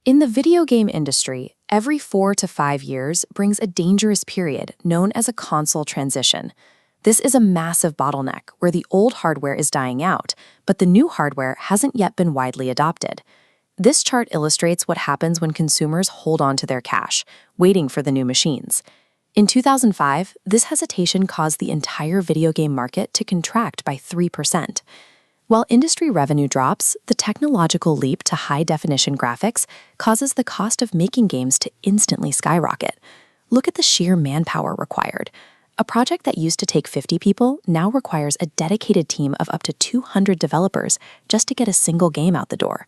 In the video game industry, every 4 to 5 years brings a dangerous period known as a console transition. This is a massive bottleneck where the old hardware is dying out, but the new hardware hasn't yet been widely adopted. This chart illustrates what happens when consumers hold on to their cash, waiting for the new machines. In 2005, this hesitation caused the entire video game market to contract by 3%. While industry revenue drops, the technological leap to high-definition graphics causes the cost of making games to instantly skyrocket. Look at the sheer manpower required. A project that used to take 50 people now requires a dedicated team of up to 200 developers just to get a single game out the door.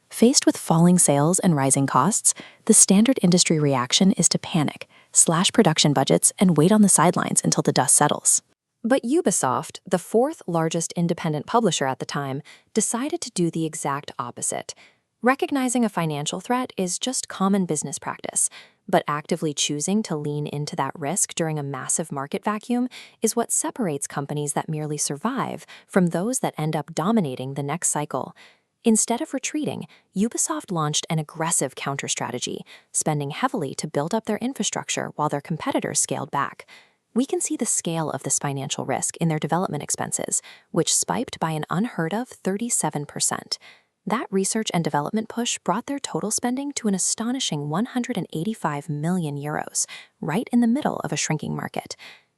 Faced with falling sales and rising costs, the standard industry reaction is to panic, slash production budgets, and wait on the sidelines until the dust settles. But Ubisoft, the fourth largest independent publisher at the time, decided to do the exact opposite. Recognizing a financial threat is just common business practice, but actively choosing to lean into that risk during a massive market vacuum is what separates companies that merely survive from those that end up dominating the next cycle. Instead of retreating, Ubisoft launched an aggressive counter-strategy, spending heavily to build up their infrastructure while their competitors scaled back. We can see the scale of this financial risk in their development expenses, which spiked by an unheard-of 37%. That research and development push brought their total spending to an astonishing 185 million euros, right in the middle of a shrinking market.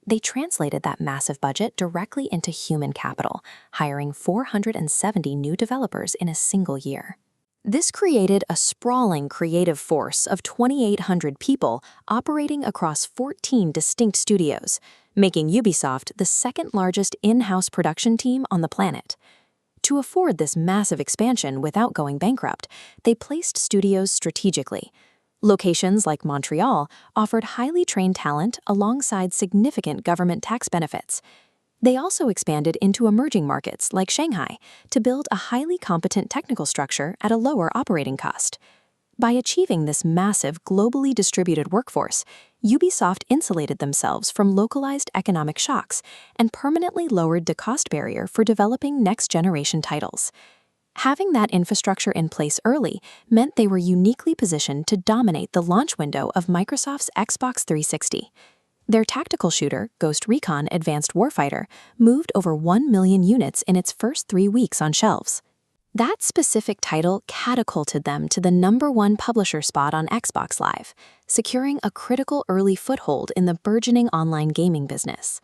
They translated that massive budget directly into human capital, hiring 470 new developers in a single year. This created a sprawling creative force of 2,800 people operating across 14 distinct studios, making Ubisoft the second largest in-house production team on the planet. To afford this massive expansion without going bankrupt, they placed studios strategically. Locations like Montreal offered highly trained talent alongside significant government tax benefits. They also expanded into emerging markets like Shanghai to build a highly competent technical structure at a lower operating cost. By achieving this massive, globally distributed workforce, Ubisoft insulated themselves from localized economic shocks and permanently lowered the cost barrier for developing next-generation titles. Having that infrastructure in place early meant they were uniquely positioned to dominate the launch window of Microsoft's Xbox 360. Their tactical shooter, Ghost Recon Advanced Warfighter, moved over 1 million units in its first 3 weeks on shelves. That specific title catapulted them to the #1 publisher spot on Xbox Live, securing a critical early foothold in the burgeoning online gaming business.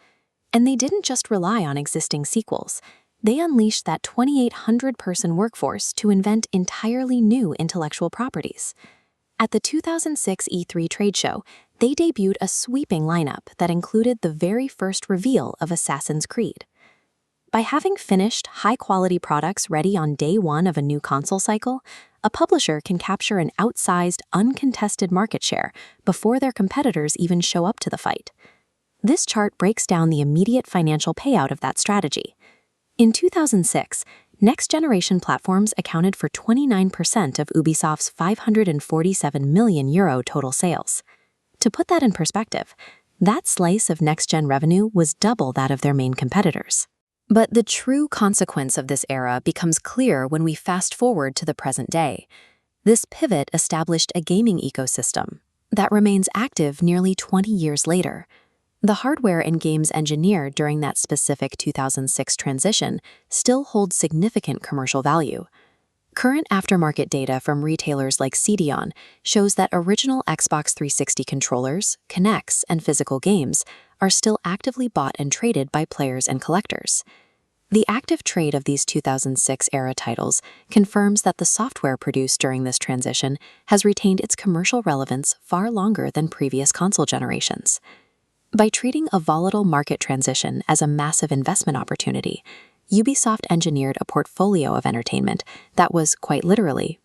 And they didn't just rely on existing sequels. They unleashed that 2,800-person workforce to invent entirely new intellectual properties. At the 2006 E3 trade show, they debuted a sweeping lineup that included the very first reveal of Assassin's Creed. By having finished, high-quality products ready on day one of a new console cycle, a publisher can capture an outsized, uncontested market share before their competitors even show up to the fight. This chart breaks down the immediate financial payout of that strategy. In 2006, next-generation platforms accounted for 29% of Ubisoft's 547 million euro total sales. To put that in perspective, that slice of next-gen revenue was double that of their main competitors. But the true consequence of this era becomes clear when we fast forward to the present day. This pivot established a gaming ecosystem that remains active nearly 20 years later. The hardware and games engineered during that specific 2006 transition still hold significant commercial value. Current aftermarket data from retailers like CDON shows that original Xbox 360 controllers, Kinects, and physical games are still actively bought and traded by players and collectors. The active trade of these 2006-era titles confirms that the software produced during this transition has retained its commercial relevance far longer than previous console generations. By treating a volatile market transition as a massive investment opportunity, Ubisoft engineered a portfolio of entertainment that was, quite literally,